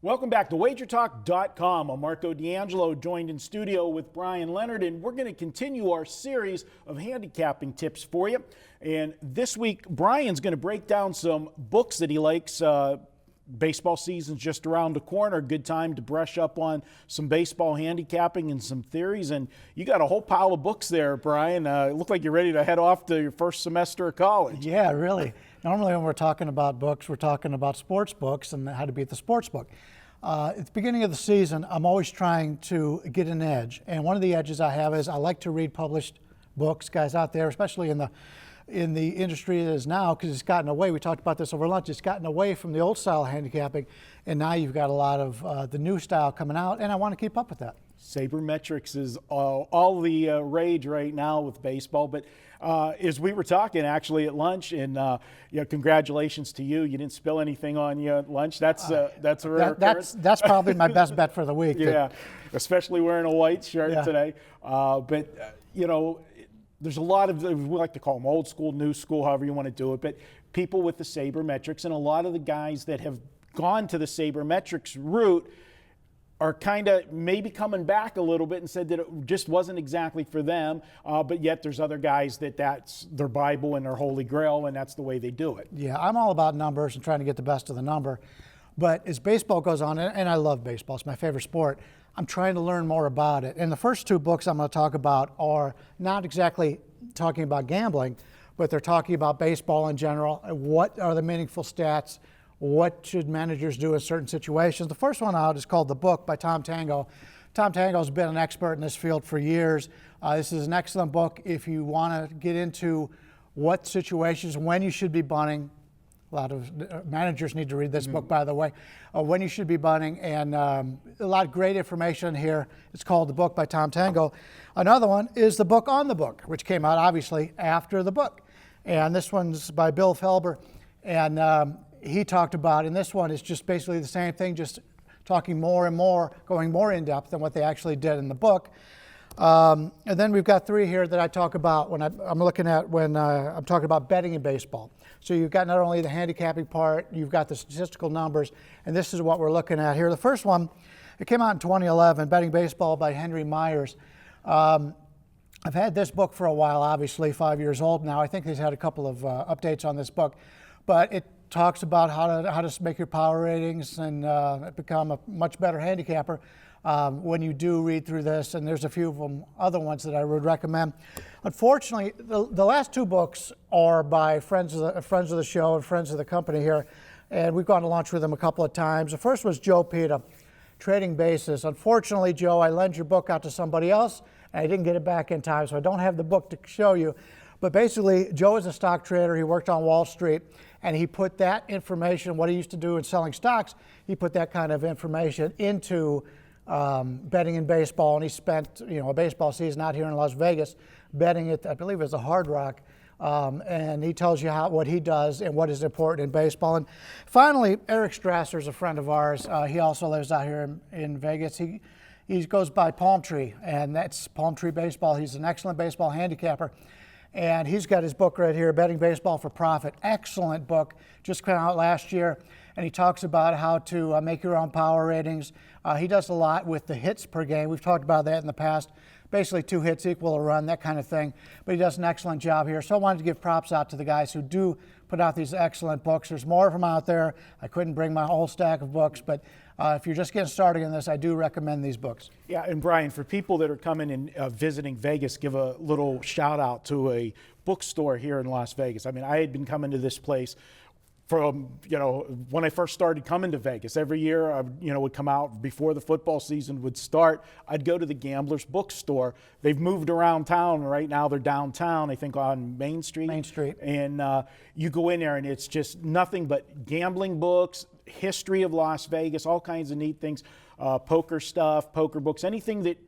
Welcome back to WagerTalk.com. I'm Marco D'Angelo, joined in studio with Bryan Leonard, and we're going to continue our series of handicapping tips for you. And this week, Bryan's going to break down some books that he likes. Baseball season's just around the corner. Good time to brush up on some baseball handicapping and some theories. And you got a whole pile of books there, Bryan. It looked like you're ready to head off to your first semester of college. Yeah, really. Normally when we're talking about books, we're talking about sports books and how to beat the sports book. At the beginning of the season, I'm always trying to get an edge. And one of the edges I have is I like to read published books, guys out there, especially in the industry it is now, because it's gotten away. We talked about this over lunch. It's gotten away from the old style of handicapping, and now you've got a lot of the new style coming out, and I want to keep up with that. Sabermetrics is all the rage right now with baseball. But as we were talking actually at lunch, and congratulations to you. You didn't spill anything on you at lunch. That's a rare occurrence. That's probably my best bet for the week. Yeah, especially wearing a white shirt today. There's a lot of, we like to call them old school, new school, however you want to do it, but people with the sabermetrics, and a lot of the guys that have gone to the sabermetrics route are kind of maybe coming back a little bit and said that it just wasn't exactly for them, but yet there's other guys that's their Bible and their Holy Grail, and that's the way they do it. Yeah, I'm all about numbers and trying to get the best of the number. But as baseball goes on, and I love baseball, it's my favorite sport, I'm trying to learn more about it. And the first two books I'm going to talk about are not exactly talking about gambling, but they're talking about baseball in general. What are the meaningful stats? What should managers do in certain situations? The first one out is called The Book by Tom Tango. Tom Tango's been an expert in this field for years. This is an excellent book if you want to get into what situations, when you should be bunting. A lot of managers need to read this book, by the way, when you should be bunting, and a lot of great information here. It's called The Book by Tom Tango. Another one is The Book on the Book, which came out obviously after the book. And this one's by Bill Felber. And he talked about, and this one is just basically the same thing, just talking more and more, going more in depth than what they actually did in the book. And then we've got three here that I talk about when I'm looking at when I'm talking about betting in baseball. So you've got not only the handicapping part, you've got the statistical numbers, and this is what we're looking at here. The first one, it came out in 2011, Betting Baseball by Henry Myers. I've had this book for a while, obviously, 5 years old now. I think he's had a couple of updates on this book, but it talks about how to make your power ratings and become a much better handicapper when you do read through this, and there's a few of them, other ones that I would recommend. Unfortunately, the last two books are by friends of the show and friends of the company here, and we've gone to lunch with them a couple of times. The first was Joe Pita, Trading Basis. Unfortunately, Joe, I lent your book out to somebody else, and I didn't get it back in time, so I don't have the book to show you. But basically, Joe is a stock trader. He worked on Wall Street, and he put that information, what he used to do in selling stocks, he put that kind of information into betting in baseball, and he spent a baseball season out here in Las Vegas betting at, I believe it was a Hard Rock, and he tells you what he does and what is important in baseball. And finally, Eric Strasser is a friend of ours. He also lives out here in Vegas. He goes by Palm Tree, and that's Palm Tree Baseball. He's an excellent baseball handicapper. And he's got his book right here, Betting Baseball for Profit. Excellent book, just came out last year. And he talks about how to make your own power ratings. He does a lot with the hits per game. We've talked about that in the past. Basically 2 hits equal a run, that kind of thing. But he does an excellent job here. So I wanted to give props out to the guys who do put out these excellent books. There's more of them out there. I couldn't bring my whole stack of books, but if you're just getting started in this, I do recommend these books. Yeah, and Bryan, for people that are coming and visiting Vegas, give a little shout out to a bookstore here in Las Vegas. I mean, I had been coming to this place from, when I first started coming to Vegas. Every year, I would come out before the football season would start. I'd go to the Gambler's Bookstore. They've moved around town. Right now, they're downtown, I think on Main Street. Main Street. And you go in there, and it's just nothing but gambling books, history of Las Vegas, all kinds of neat things, poker stuff, poker books, anything that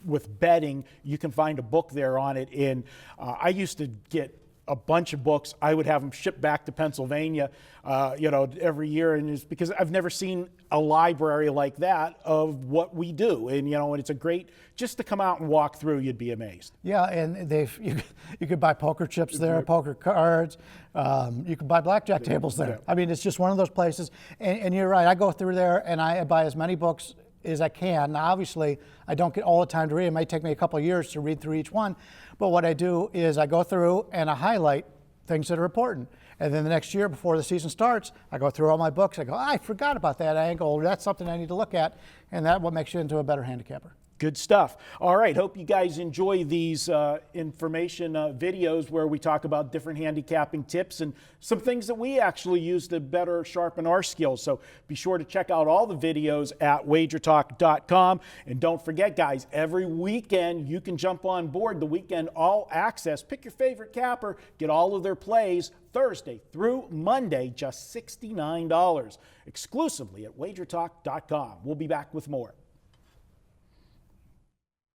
with betting, you can find a book there on it. And I used to get a bunch of books. I would have them shipped back to Pennsylvania, every year, and it's because I've never seen a library like that of what we do, and and it's a great, just to come out and walk through, you'd be amazed. Yeah, and you could buy poker chips there, poker cards. You can buy blackjack tables there. Yeah. I mean, it's just one of those places. And you're right. I go through there and I buy as many books as I can. Now, obviously, I don't get all the time to read. It might take me a couple of years to read through each one. But what I do is I go through and I highlight things that are important. And then the next year, before the season starts, I go through all my books. I go, I forgot about that angle. That's something I need to look at. And that's what makes you into a better handicapper. Good stuff. All right, hope you guys enjoy these information videos where we talk about different handicapping tips and some things that we actually use to better sharpen our skills. So be sure to check out all the videos at WagerTalk.com. And don't forget, guys, every weekend you can jump on board the Weekend All Access. Pick your favorite capper, get all of their plays Thursday through Monday, just $69, exclusively at WagerTalk.com. We'll be back with more.